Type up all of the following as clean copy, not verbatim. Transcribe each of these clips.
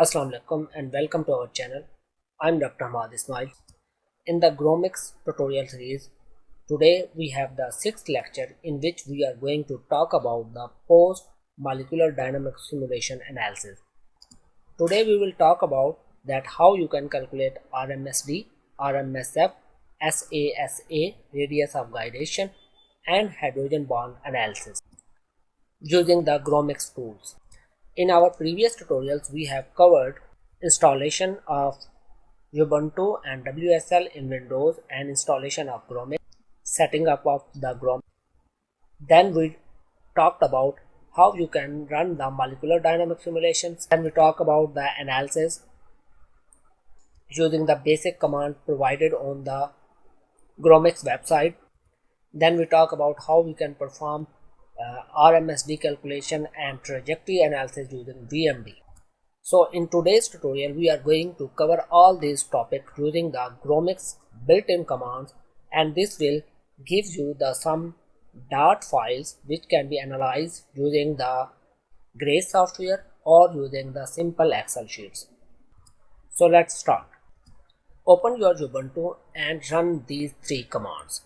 Assalamu alaikum and welcome to our channel. I'm Dr. Ahmad Ismail. In the Gromacs tutorial series, today we have the sixth lecture in which we are going to talk about the post-molecular dynamic simulation analysis. Today we will talk about that how you can calculate RMSD, RMSF, SASA, radius of gyration and hydrogen bond analysis using the Gromacs tools. In our previous tutorials, we have covered installation of Ubuntu and WSL in Windows and installation of Gromacs, setting up of the Gromacs. Then we talked about how you can run the molecular dynamic simulations. Then we talk about the analysis using the basic command provided on the Gromacs website. Then we talk about how we can perform RMSD calculation and trajectory analysis using VMD. So in today's tutorial we are going to cover all these topics using the Gromacs built-in commands, and this will give you some dart files which can be analyzed using the Grace software or using the simple Excel sheets. So let's start. Open your Ubuntu and run these three commands.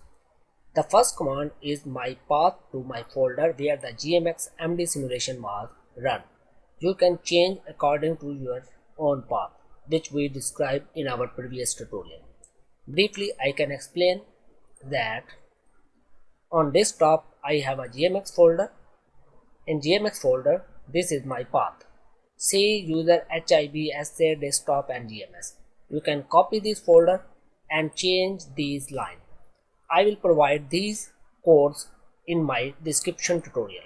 The first command is my path to my folder where the GMX MD simulation was run. You can change according to your own path, which we described in our previous tutorial. Briefly, I can explain that on desktop I have a GMX folder. In GMX folder, this is my path. C user HIB SA desktop and GMS. You can copy this folder and change these lines. I will provide these codes in my description tutorial.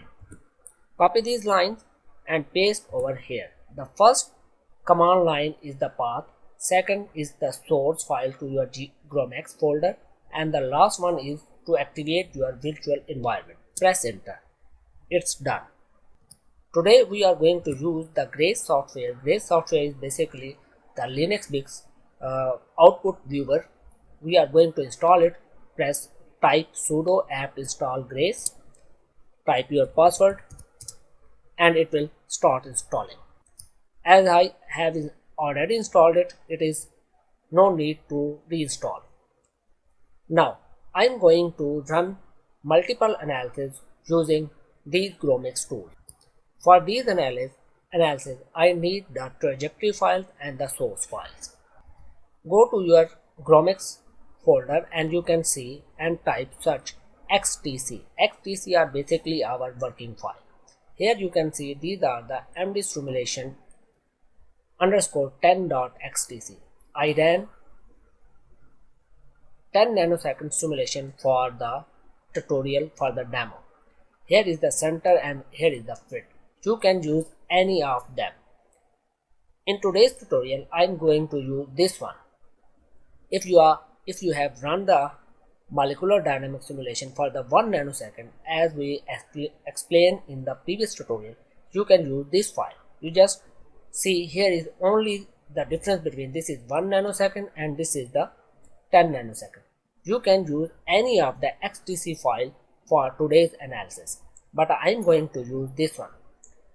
Copy these lines and paste over here. The first command line is the path, second is the source file to your Gromacs folder, and the last one is to activate your virtual environment. Press enter. It's done. Today we are going to use the Grace software. Grace software is basically the Linux Bix output viewer. We are going to install it. Type sudo apt install Grace, type your password, and it will start installing. As I have already installed it, it is no need to reinstall. Now I am going to run multiple analysis using these Gromacs tools. For these analysis I need the trajectory files and the source files. Go to your Gromacs folder and you can see and type search XTC. XTC are basically our working file. Here you can see these are the MD simulation _10.xtc. I ran 10 nanosecond simulation for the tutorial for the demo. Here is the center and here is the fit. You can use any of them. In today's tutorial I am going to use this one. If you have run the molecular dynamic simulation for the 1 nanosecond as we explained in the previous tutorial, you can use this file. You just see here is only the difference between this is 1 nanosecond and this is the 10 nanosecond. You can use any of the XTC file for today's analysis, but I am going to use this one.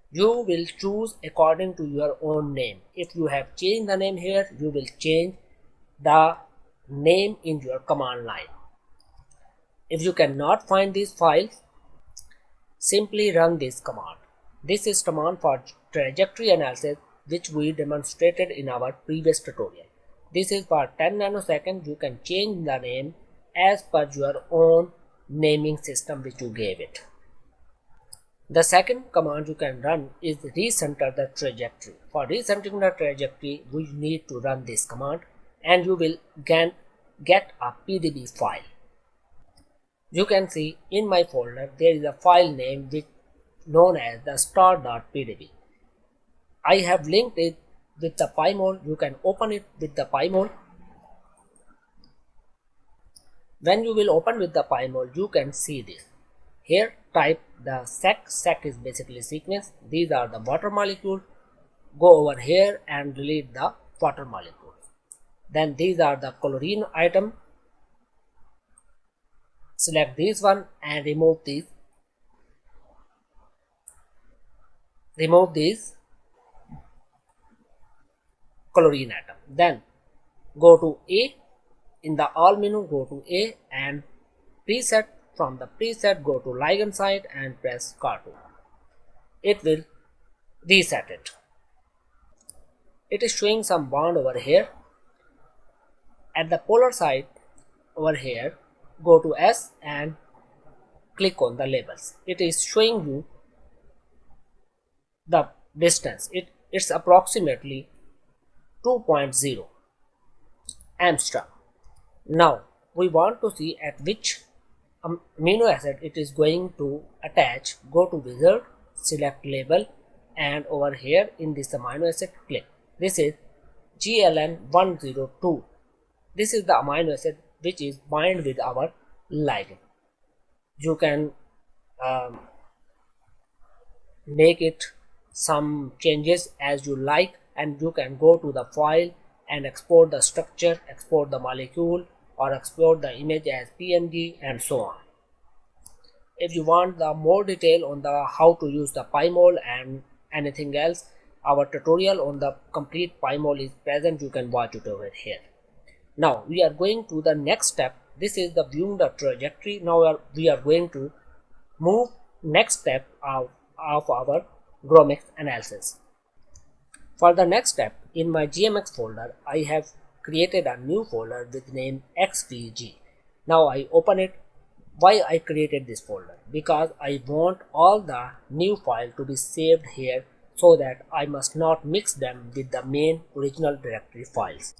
You will choose according to your own name. If you have changed the name here, you will change the name in your command line. If you cannot find these files, simply run this command. This is command for trajectory analysis which we demonstrated in our previous tutorial. This is for 10 nanoseconds. You can change the name as per your own naming system which you gave it. The second command you can run is recenter the trajectory. For recentering the trajectory, we need to run this command and you will get a PDB file. You can see in my folder there is a file name which known as the star.pdb. I have linked it with the PyMol. You can open it with the PyMol. When you will open with the PyMol, you can see this. Here type the sec. Sec is basically sequence. These are the water molecules. Go over here and delete the water molecules. Then these are the chlorine item. Select this one and remove these. chlorine atom. Then go to A, in the all menu go to A and preset. From the preset go to ligand site and press Ctrl. It will reset it. It is showing some bond over here. At the polar side over here, go to S and click on the labels. It is showing you the distance. It's approximately 2.0 angstrom. Now we want to see at which amino acid it is going to attach. Go to wizard, select label, and over here in this amino acid click. This is GLN102. This is the amino acid which is bind with our ligand. You can make it some changes as you like, and you can go to the file and export the structure, export the molecule, or export the image as PNG and so on. If you want the more detail on the how to use the PyMol and anything else, our tutorial on the complete PyMol is present. You can watch it over here. Now we are going to the next step. This is the viewing the trajectory. Now we are going to move next step of our Gromacs analysis. For the next step, in my GMX folder, I have created a new folder with name XVG. Now I open it. Why I created this folder? Because I want all the new file to be saved here, so that I must not mix them with the main original directory files.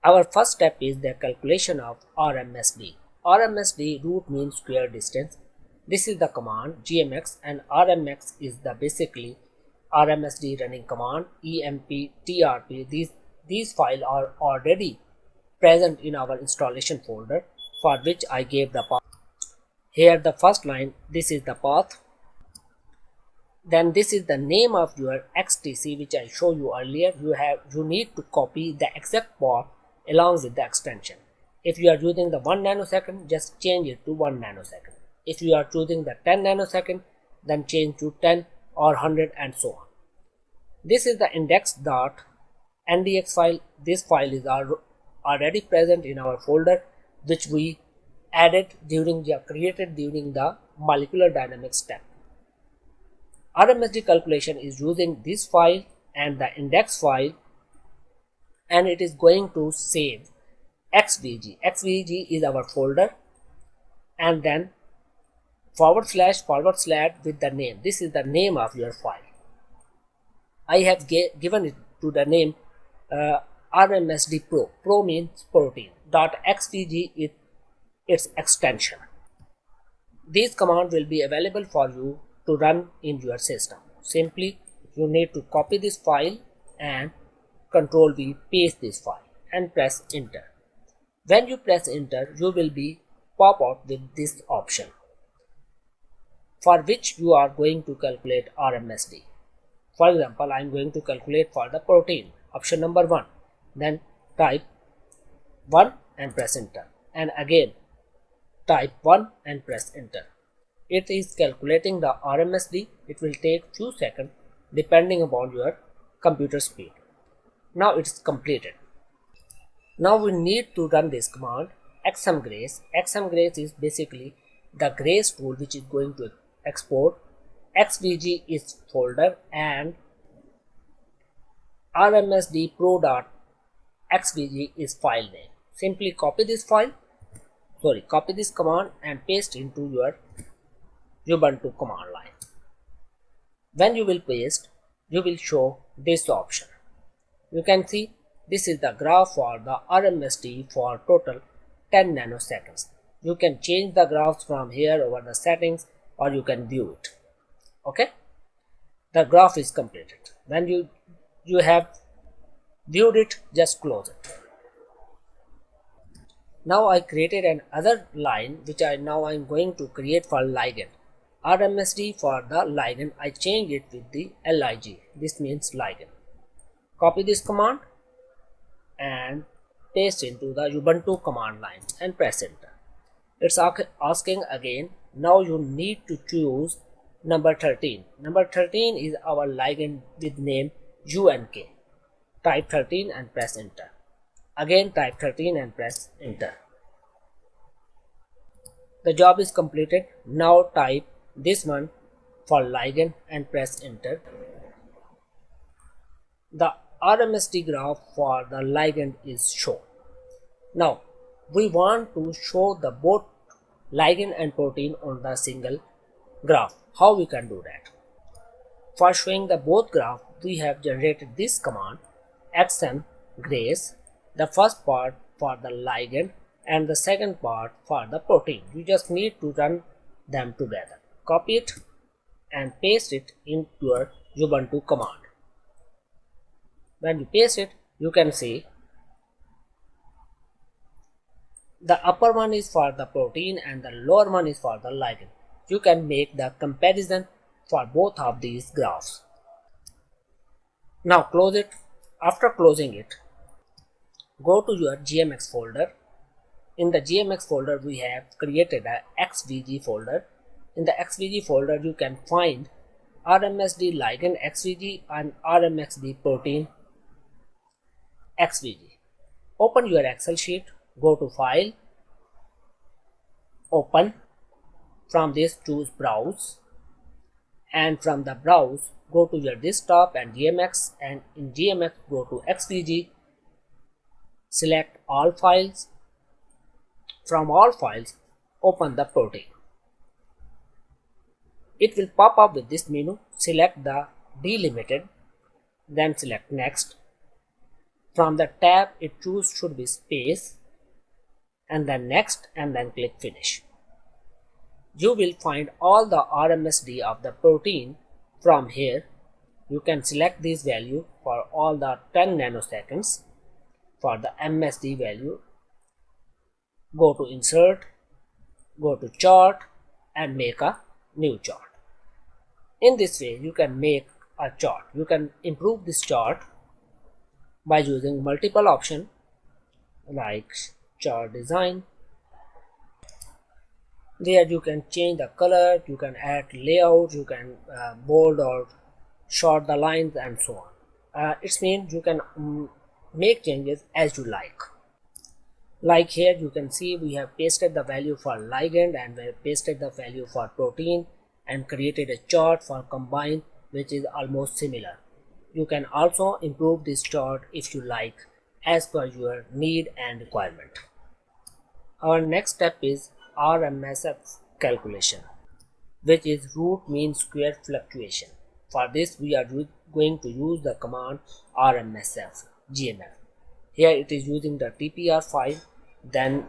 Our first step is the calculation of RMSD. RMSD root mean square distance. This is the command GMX, and RMX is the basically RMSD running command. EMP, TRP, these files are already present in our installation folder, for which I gave the path. Here the first line, this is the path. Then this is the name of your XTC which I showed you earlier. You need to copy the exact path along with the extension. If you are using the 1 nanosecond, just change it to 1 nanosecond. If you are choosing the 10 nanosecond, then change to 10 or 100 and so on. This is the index.ndx file. This file is already present in our folder, which we created during the molecular dynamics step. RMSD calculation is using this file and the index file, and it is going to save XVG. XVG is our folder, and then / with the name. This is the name of your file. I have given it to the name RMSD Pro. Pro means protein. .xvg is its extension. These commands will be available for you to run in your system. Simply you need to copy this file and Ctrl V, paste this file and press enter. When you press enter, you will be pop out with this option, for which you are going to calculate RMSD. For example, I am going to calculate for the protein, option number 1. Then type 1 and press enter, and again type 1 and press enter. It is calculating the RMSD. It will take few seconds depending upon your computer speed. Now it is completed. Now we need to run this command xmgrace. Xmgrace is basically the grace tool which is going to export. XVG is folder and RMSD pro.xvg is file name. Simply copy this command and paste into your Ubuntu command line. When you will paste, you will show this option. You can see this is the graph for the RMSD for total 10 nanoseconds. You can change the graphs from here over the settings, or you can view it. Okay, the graph is completed. When you have viewed it, just close it. Now I created another line which I'm going to create for ligand. RMSD for the ligand, I change it with the LIG. This means ligand. Copy this command and paste into the Ubuntu command line and press enter. It's asking again. Now you need to choose number 13. Number 13 is our ligand with name UNK. type 13 and press enter. Again type 13 and press enter. The job is completed. Now type this one for ligand and press enter. The RMSD graph for the ligand is shown. Now we want to show the both ligand and protein on the single graph. How we can do that? For showing the both graph, we have generated this command xmgrace, the first part for the ligand and the second part for the protein. You just need to run them together. Copy it and paste it into your Ubuntu command. When you paste it, you can see the upper one is for the protein and the lower one is for the ligand. You can make the comparison for both of these graphs. Now close it. After closing it, go to your GMX folder. In the GMX folder, we have created a XVG folder. In the XVG folder, you can find RMSD ligand XVG and RMSD protein XVG. Open your Excel sheet, go to File, Open. From this, choose Browse, and from the Browse, go to your desktop and GMX, and in GMX, go to XVG, select All Files. From All Files, open the protein. It will pop up with this menu. Select the delimited, then select Next. From the tab, it choose should be space, and then Next, and then click Finish. You will find all the RMSD of the protein from here. You can select this value for all the 10 nanoseconds. For the MSD value, go to Insert, go to Chart and make a new chart. In this way, you can make a chart. You can improve this chart by using multiple options like chart design. There you can change the color, you can add layout, you can bold or short the lines and so on. It means you can make changes as you like. Like here you can see we have pasted the value for ligand and we have pasted the value for protein and created a chart for combine which is almost similar. You can also improve this chart if you like as per your need and requirement. Our next step is RMSF calculation, which is root mean square fluctuation. For this we are going to use the command RMSF GMF. Here it is using the TPR file. Then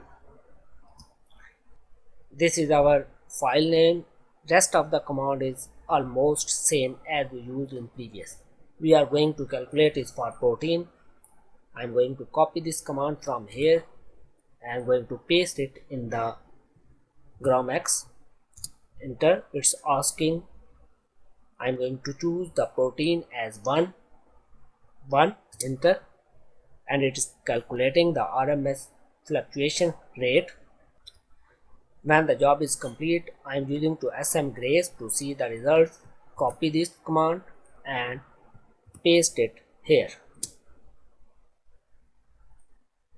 this is our file name. Rest of the command is almost same as we used in previous. We are going to calculate is for protein. I am going to copy this command from here and going to paste it in the Gromacs. Enter. It's asking. I am going to choose the protein as 1. Enter. And it is calculating the RMS fluctuation rate. When the job is complete, I am using to SMGrace to see the results. Copy this command and paste it here.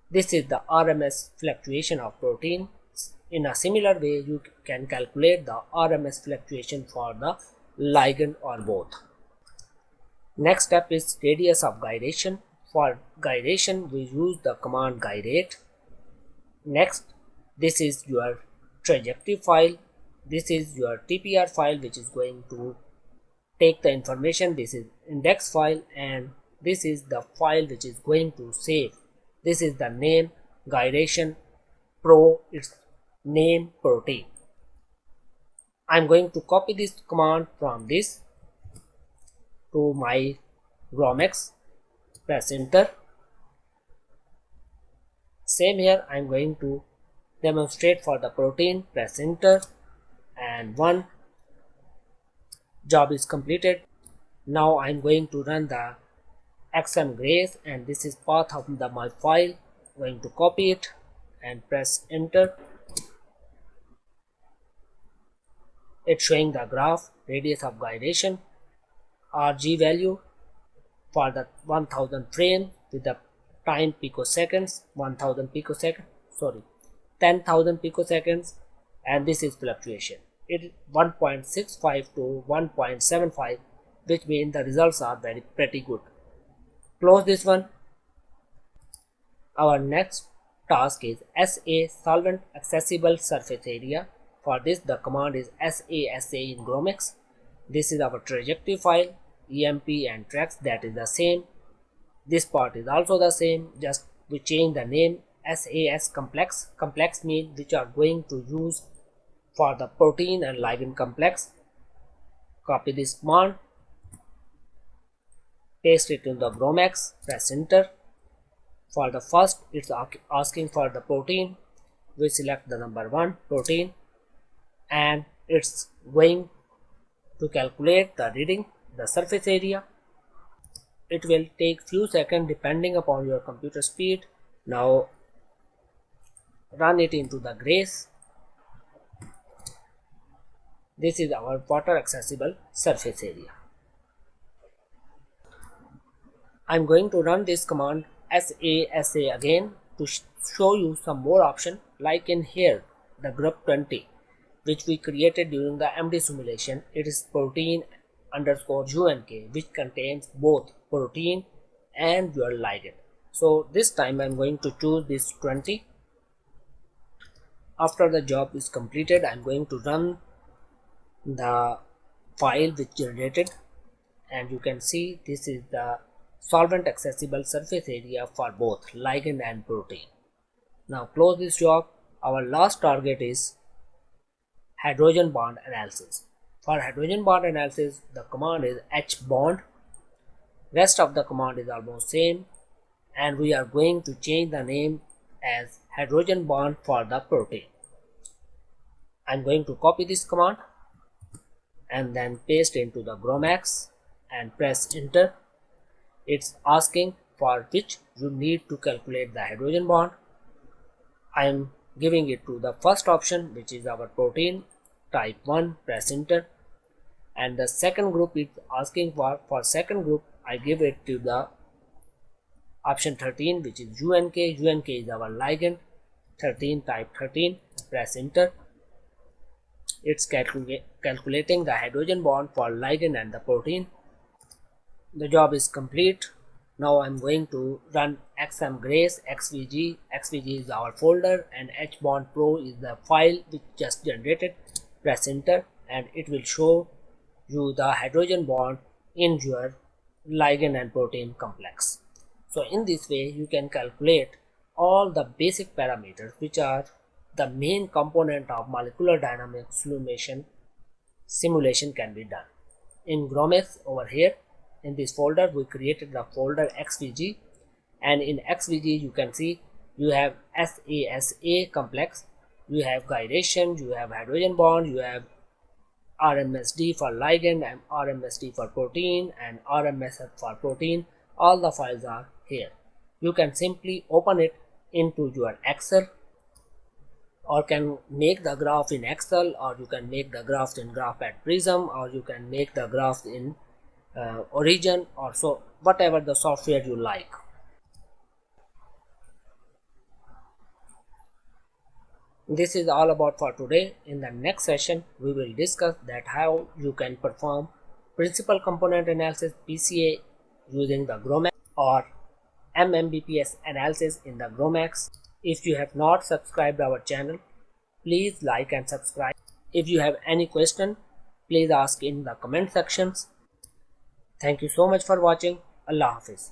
This is the RMS fluctuation of protein. In a similar way, you can calculate the RMS fluctuation for the ligand or both. Next step is radius of gyration. For gyration, we use the command gyrate. Next, this is your trajectory file. This is your TPR file which is going to take the information. This is index file and this is the file which is going to save. This is the name gyration pro, its name protein. I am going to copy this command from this to my Gromacs. Press enter. Same here, I am going to demonstrate for the protein. Press enter and 1. Job is completed. Now I am going to run the XMGrace and this is path of my file. I'm going to copy it and press enter. It's showing the graph, radius of gyration, RG value, for the 1000 frame with the time picoseconds, 10,000 picoseconds, and this is fluctuation. It is 1.65 to 1.75, which means the results are pretty good. Close this one. Our next task is SA solvent accessible surface area. For this, the command is SASA in Gromacs. This is our trajectory file, EMP and tracks, that is the same. This part is also the same, just we change the name. SAS complex. Complex means which are going to use for the protein and ligand complex. Copy this command, paste it in the Gromacs, press enter. For the first, it's asking for the protein. We select the number 1 protein, and it's going to calculate the reading, the surface area. It will take few seconds depending upon your computer speed. Now run it into the Grace. This is our water accessible surface area. I'm going to run this command SASA again to show you some more options, like in here the group 20 which we created during the MD simulation. It is protein_UNK, which contains both protein and your ligand. So this time I'm going to choose this 20. After the job is completed, I'm going to run the file which generated, and you can see this is the solvent accessible surface area for both ligand and protein. Now close this job. Our last target is hydrogen bond analysis. For hydrogen bond analysis, the command is H-bond. Rest of the command is almost same, and we are going to change the name as hydrogen bond for the protein. I'm going to copy this command and then paste into the Gromacs and press enter. It's asking for which you need to calculate the hydrogen bond. I am giving it to the first option, which is our protein type 1, press enter. And the second group is asking for second group, I give it to the option 13, which is UNK. UNK is our ligand, 13 type 13, press enter. It's calculating the hydrogen bond for ligand and the protein. The job is complete. Now I'm going to run xmgrace xvg. Xvg is our folder and hbond pro is the file which just generated. Press enter and it will show you the hydrogen bond in your ligand and protein complex. So in this way you can calculate all the basic parameters which are the main component of molecular dynamics simulation can be done. In Gromacs over here, in this folder we created the folder XVG, and in XVG you can see you have SASA complex, you have gyration, you have hydrogen bond, you have RMSD for ligand and RMSD for protein and RMSF for protein. All the files are here. You can simply open it into your Excel, or can make the graph in Excel, or you can make the graphs in GraphPad Prism, or you can make the graphs in Origin, or so whatever the software you like. This is all about for today. In the next session we will discuss that how you can perform principal component analysis PCA using the Gromacs or MMBPS analysis in the Gromacs. If you have not subscribed our channel, please like and subscribe. If you have any question, please ask in the comment sections. Thank you so much for watching. Allah Hafiz.